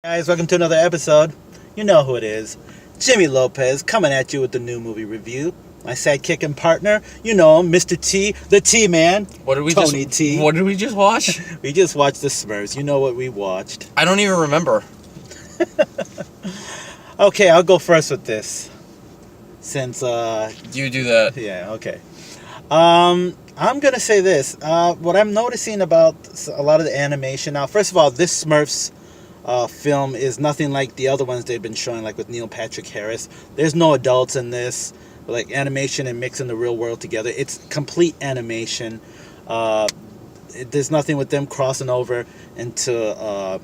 Guys, welcome to another episode. You know who it is. Jimmy Lopez coming at you with the new movie review. My sidekick and partner, you know him, Mr. T, the T-Man. Tony T. What did we just watch? We just watched the Smurfs. You know what we watched. I don't even remember. Okay, I'll go first with this. Since, You do that. yeah, okay. I'm gonna say this. What I'm noticing about a lot of the animation now, first of all, this Smurfs film is nothing like the other ones they've been showing, like with Neil Patrick Harris. There's no adults in this, like animation and mixing the real world together. It's complete animation. There's nothing with them crossing over into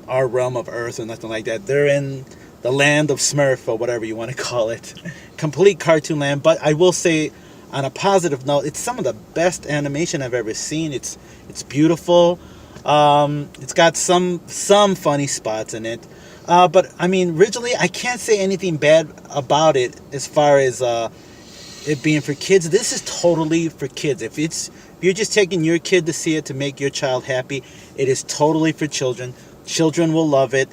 our realm of Earth or nothing like that. They're in the land of Smurf or whatever you want to call it. Complete cartoon land. But I will say, on a positive note, it's some of the best animation I've ever seen. It's beautiful. It's got some funny spots in it. But I mean, originally I can't say anything bad about it as far as it being for kids. This is totally for kids. If you're just taking your kid to see it to make your child happy, it is totally for children. Children will love it.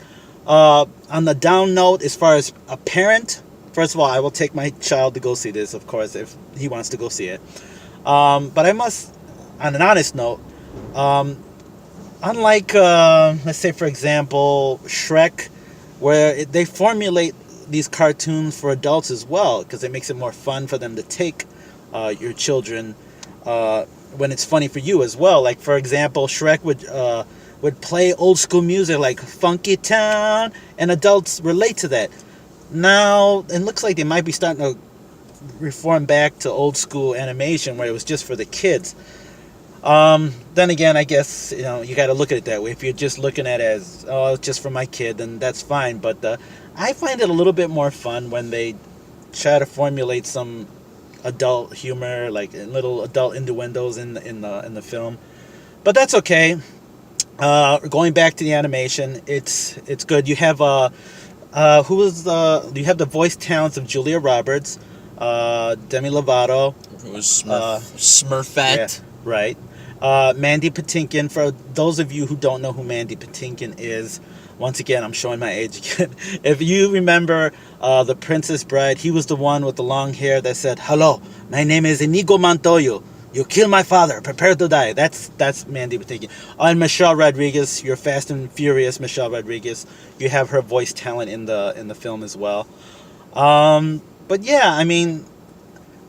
On the down note, as far as a parent, first of all, I will take my child to go see this, of course, if he wants to go see it. But I must, on an honest note, unlike, let's say, for example, Shrek, where they formulate these cartoons for adults as well, because it makes it more fun for them to take your children when it's funny for you as well. Like, for example, Shrek would play old school music like Funky Town, and adults relate to that. Now, it looks like they might be starting to reform back to old school animation where it was just for the kids. Then again, I guess, you got to look at it that way. If you're just looking at it as, oh, it's just for my kid, then that's fine. But I find it a little bit more fun when they try to formulate some adult humor, like little adult innuendos in the film. But that's okay. Going back to the animation, it's good. You have you have the voice talents of Julia Roberts, Demi Lovato. It was Smurfet. Yeah, right. Mandy Patinkin. For those of you who don't know who Mandy Patinkin is, once again, I'm showing my age again. If you remember The Princess Bride, he was the one with the long hair that said, "Hello, my name is Inigo Montoya. You kill my father. Prepare to die." That's Mandy Patinkin. And Michelle Rodriguez, your Fast and Furious Michelle Rodriguez. You have her voice talent in the film as well. But yeah, I mean,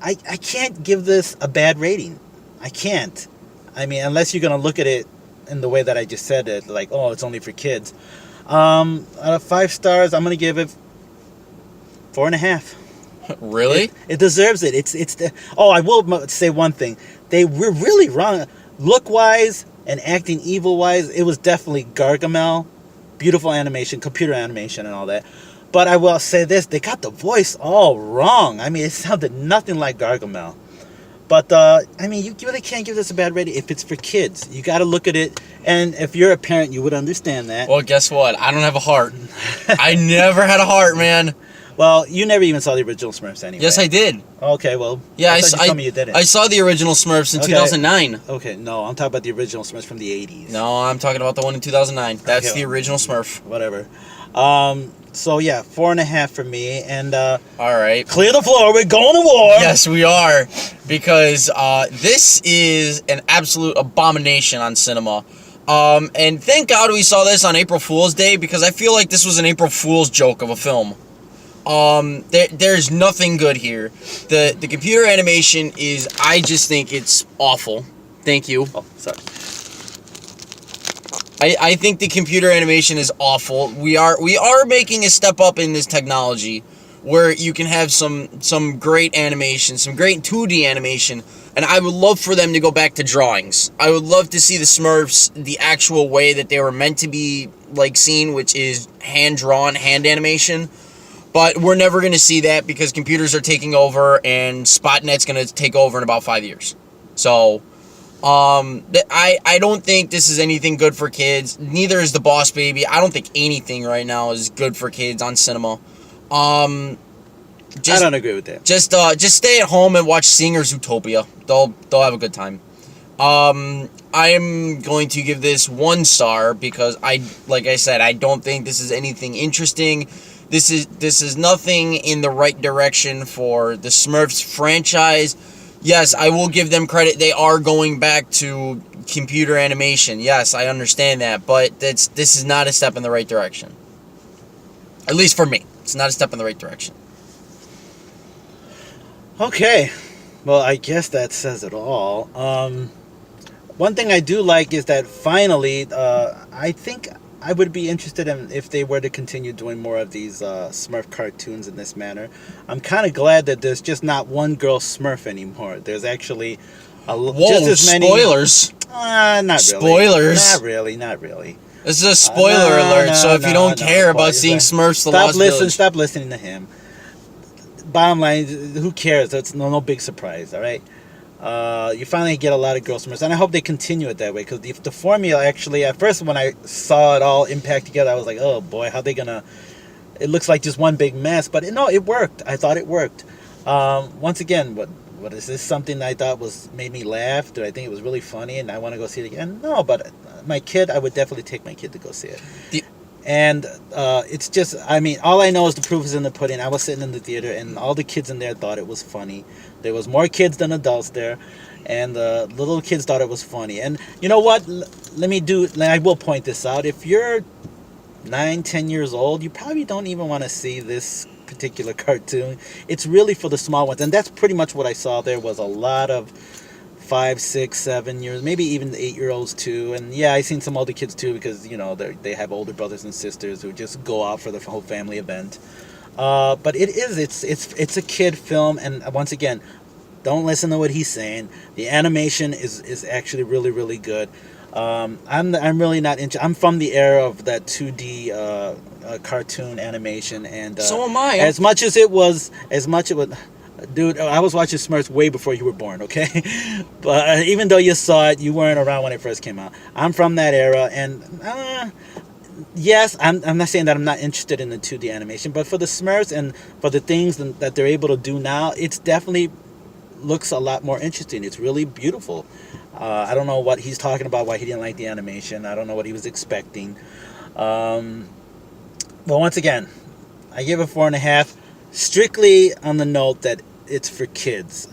I can't give this a bad rating. I can't. I mean, unless you're gonna look at it in the way that I just said it, like, oh, it's only for kids. Out of 5 stars, I'm gonna give it 4.5. Really? It deserves it. I will say one thing. They were really wrong. Look-wise and acting evil-wise, it was definitely Gargamel. Beautiful animation, computer animation and all that. But I will say this. They got the voice all wrong. I mean, it sounded nothing like Gargamel. But, I mean, you really can't give this a bad rating if it's for kids. You got to look at it. And if you're a parent, you would understand that. Well, guess what? I don't have a heart. I never had a heart, man. Well, you never even saw the original Smurfs anyway. Yes, I did. Okay, well, Yeah, I thought you told me you didn't. I saw the original Smurfs in 2009. Okay, no, I'm talking about the original Smurfs from the 80s. No, I'm talking about the one in 2009. That's Okay, the original Smurf. Whatever. So, yeah, 4.5 for me. And, All right. clear the floor. We're going to war. Yes, we are. Because this is an absolute abomination on cinema. And thank God we saw this on April Fool's Day, because I feel like this was an April Fool's joke of a film. There's nothing good here. The computer animation is, I just think it's awful. Thank you. Oh, sorry. I think the computer animation is awful. We are making a step up in this technology where you can have some great animation, some great 2D animation, and I would love for them to go back to drawings. I would love to see the Smurfs the actual way that they were meant to be, like, seen, which is hand-drawn, hand animation. But we're never going to see that because computers are taking over and SpotNet's going to take over in about 5 years. So, I don't think this is anything good for kids. Neither is The Boss Baby. I don't think anything right now is good for kids on cinema. I don't agree with that. Just stay at home and watch Singer's Utopia. They'll have a good time. I am going to give this 1 star because like I said, I don't think this is anything interesting. This is nothing in the right direction for the Smurfs franchise. Yes, I will give them credit. They are going back to computer animation. Yes, I understand that, but this is not a step in the right direction. At least for me, it's not a step in the right direction. Okay, well, I guess that says it all. One thing I do like is that finally, I think I would be interested in if they were to continue doing more of these Smurf cartoons in this manner. I'm kind of glad that there's just not one girl Smurf anymore. There's actually just as many. Spoilers! Not really. Spoilers! Not really. This is a spoiler alert, so if you don't care about seeing Smurfs, The Lost Village... Stop listening to him. Bottom line, who cares? That's no big surprise, all right? You finally get a lot of girl Smurfs, and I hope they continue it that way, because the formula actually, at first when I saw it all impact together, I was like, oh boy, how they gonna... It looks like just one big mess, but no, it worked. I thought it worked. Once again, what is this something I thought made me laugh? Did I think it was really funny and I want to go see it again? No, but my kid, I would definitely take my kid to go see it. And it's just, I mean, all I know is the proof is in the pudding. I was sitting in the theater, and all the kids in there thought it was funny. There was more kids than adults there, and the little kids thought it was funny. And you know what? I will point this out. If you're 9-10 years old, you probably don't even want to see this particular cartoon. It's really for the small ones, and that's pretty much what I saw. There was a lot of 5, 6, 7 years, maybe even the 8-year-olds too. And yeah, I seen some older kids too, because you know they have older brothers and sisters who just go out for the whole family event. But it's a kid film, and once again, don't listen to what he's saying. The animation is actually really, really good. I'm really not into. I'm from the era of that 2D cartoon animation, and so am I. As much it was. Dude, I was watching Smurfs way before you were born, okay? But even though you saw it, you weren't around when it first came out. I'm from that era, and yes, I'm not saying that I'm not interested in the 2D animation, but for the Smurfs and for the things that they're able to do now, it's definitely looks a lot more interesting. It's really beautiful. I don't know what he's talking about, why he didn't like the animation. I don't know what he was expecting. But once again, I give it 4.5, strictly on the note that it's for kids.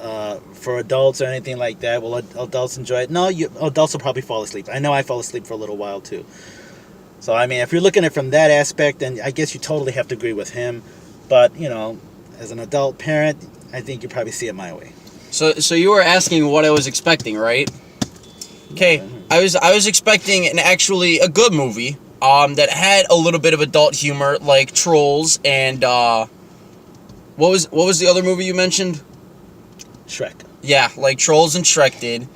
For adults or anything like that, will adults enjoy it? No, adults will probably fall asleep. I know I fell asleep for a little while too. So I mean, if you're looking at it from that aspect, then I guess you totally have to agree with him. But you know, as an adult parent, I think you probably see it my way. So you were asking what I was expecting, right? Okay, I was expecting a good movie that had a little bit of adult humor, like Trolls and what was the other movie you mentioned? Shrek. Yeah, like Trolls and Shrek did.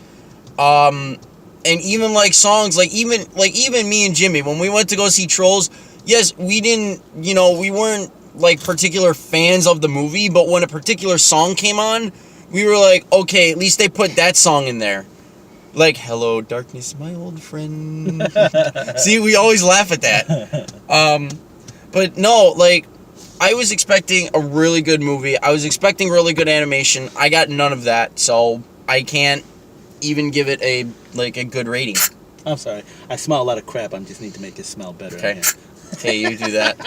And even like songs, like even me and Jimmy, when we went to go see Trolls, yes, we weren't like particular fans of the movie, but when a particular song came on, we were like, okay, at least they put that song in there. Like, hello, darkness, my old friend. See, we always laugh at that. But no, like, I was expecting a really good movie. I was expecting really good animation. I got none of that, so I can't even give it a good rating. I'm sorry. I smell a lot of crap. I just need to make it smell better. Okay. Okay, you do that.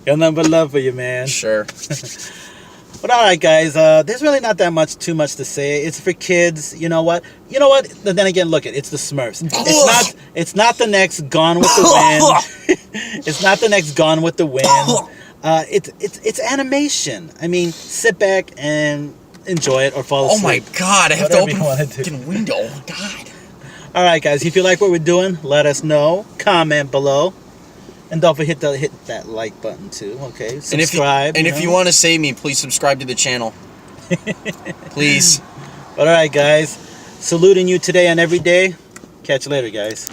Got nothing but love for you, man. Sure. But all right, guys. There's really not that too much to say. It's for kids. You know what? But then again, look it's the Smurfs. It's not the next Gone with the Wind. It's not the next Gone with the Wind. It's animation. I mean, sit back and enjoy it or fall asleep. Oh my God! I have Whatever to open the fucking window. God. All right, guys. If you like what we're doing, let us know. Comment below. And don't forget to hit that like button too, okay? Subscribe. And if you want to save me, please subscribe to the channel. Please. But all right, guys. Saluting you today and every day. Catch you later, guys.